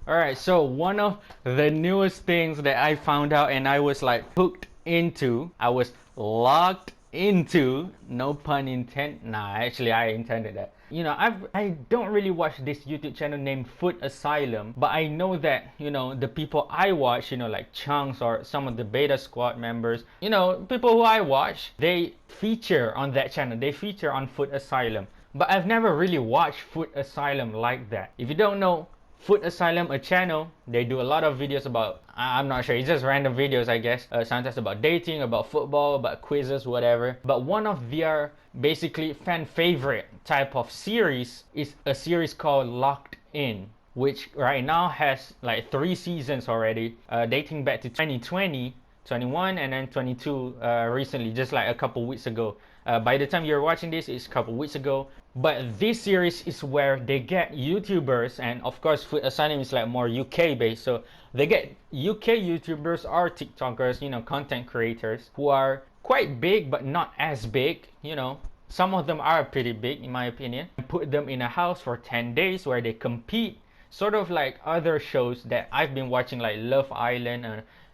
Alright, so one of the newest things that I found out and I was like hooked into, I was locked into, no pun intended. Nah, actually I intended that. I don't really watch this YouTube channel named Foot Asylum, but I know that, the people I watch, like Chunks or some of the Beta Squad members, people who I watch, they feature on that channel. They feature on Foot Asylum. But I've never really watched Foot Asylum like that. If you don't know, Food Asylum, a channel, they do a lot of videos about, I'm not sure, it's just random videos, I guess. Sometimes about dating, about football, about quizzes, whatever. But one of their basically fan favorite type of series is a series called Locked In, which right now has like 3 seasons already, dating back to 2020, 21, and then 22 recently, just like a couple weeks ago. By the time you're watching this, it's a couple weeks ago. But this series is where they get YouTubers, and of course, Food Asylum is like more UK based, so they get UK YouTubers or TikTokers, content creators who are quite big but not as big. Some of them are pretty big in my opinion. Put them in a house for 10 days where they compete, sort of like other shows that I've been watching, like Love Island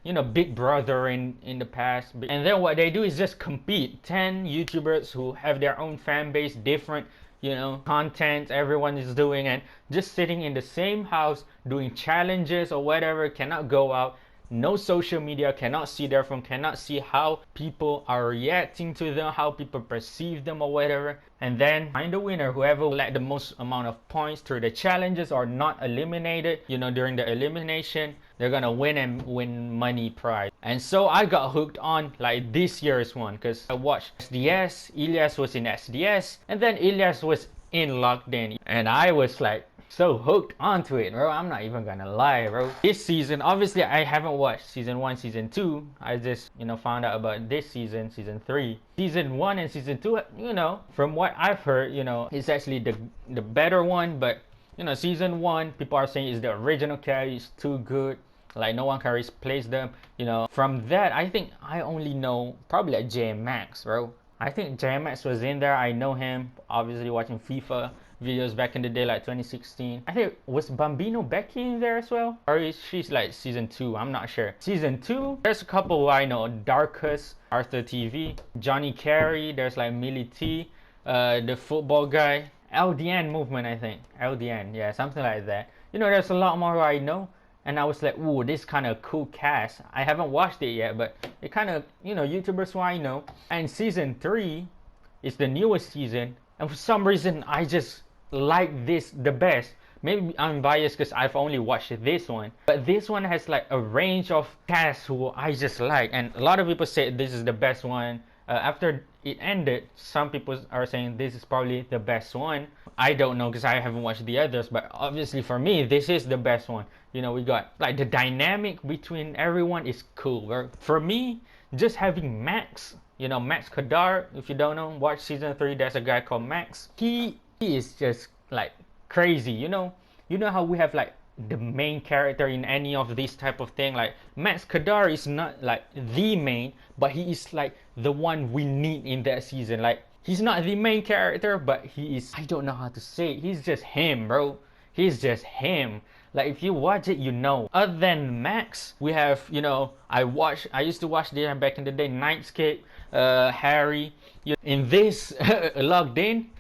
and Big Brother in the past. And then what they do is just compete. 10 YouTubers who have their own fan base, different content everyone is doing, and just sitting in the same house doing challenges or whatever, cannot go out, no social media, cannot see their phone, cannot see how people are reacting to them, how people perceive them or whatever, and then find the winner. Whoever will get the most amount of points through the challenges or not eliminated, during the elimination, they're gonna win and win money prize. And so I got hooked on like this year's one because I watched SDS, Ilyas was in SDS, and then Ilyas was in Locked In, and I was like so hooked onto it, bro. I'm not even gonna lie, bro. This season, obviously I haven't watched season 1, season 2. I just, found out about this season, season 3. Season 1 and season 2, from what I've heard, it's actually the better one, but season 1, people are saying is the original carry, is too good. Like no one can replace them. From that, I think I only know probably like JMax, bro. I think JMax was in there. I know him, obviously watching FIFA videos back in the day, like 2016. I think, was Bambino Becky in there as well? Or is she's like season 2? I'm not sure. Season 2, there's a couple who I know. Darkus, Arthur TV, Johnny Carey, there's like Millie T, the football guy, LDN movement, I think. LDN, yeah, something like that. There's a lot more who I know. And I was like, ooh, this kind of cool cast. I haven't watched it yet, but it kind of, YouTubers who I know. And season 3 is the newest season. And for some reason, I just like this the best. Maybe I'm biased because I've only watched this one. But this one has like a range of casts who I just like. And a lot of people say this is the best one. After it ended, some people are saying this is probably the best one. I don't know because I haven't watched the others, but obviously for me, this is the best one. We got like the dynamic between everyone is cool, bro. For me, just having Max, Max Kadar, if you don't know, watch season 3, there's a guy called Max. He is just like crazy, how we have like the main character in any of this type of thing. Like Max Kadar is not like the main, but he is like the one we need in that season. Like he's not the main character, but he is, I don't know how to say it. He's just him, bro. He's just him. Like if you watch it, Other than Max, we have, I used to watch them back in the day, Nightscape, Harry. In this Logged In,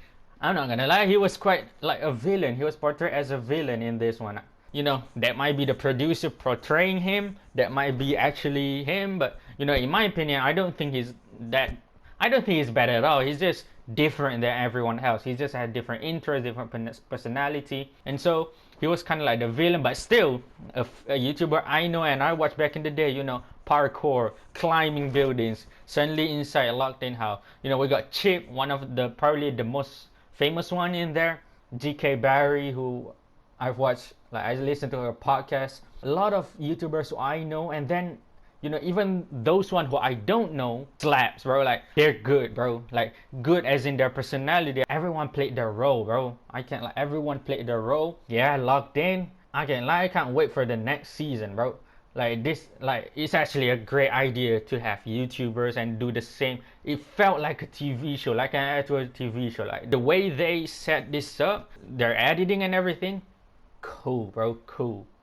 I'm not gonna lie, he was quite like a villain. He was portrayed as a villain in this one. That might be the producer portraying him. That might be actually him. But, in my opinion, I don't think he's bad at all. He's just different than everyone else. He just had different interests, different personality. And so he was kind of like the villain, but still a YouTuber I know and I watched back in the day, parkour, climbing buildings, suddenly inside Locked In house. We got Chip, one of the probably the most famous one in there. GK Barry, who I've watched, like I listened to her podcast. A lot of YouTubers who I know, and then even those one who I don't know slaps, bro. Like they're good, bro. Like good as in their personality. Everyone played their role, bro. I can't like everyone played their role. Yeah, Locked In. I can't lie. I can't wait for the next season, bro. Like this, like it's actually a great idea to have YouTubers and do the same. It felt like a TV show, like an actual TV show. Like the way they set this up, their editing and everything, cool, bro, cool.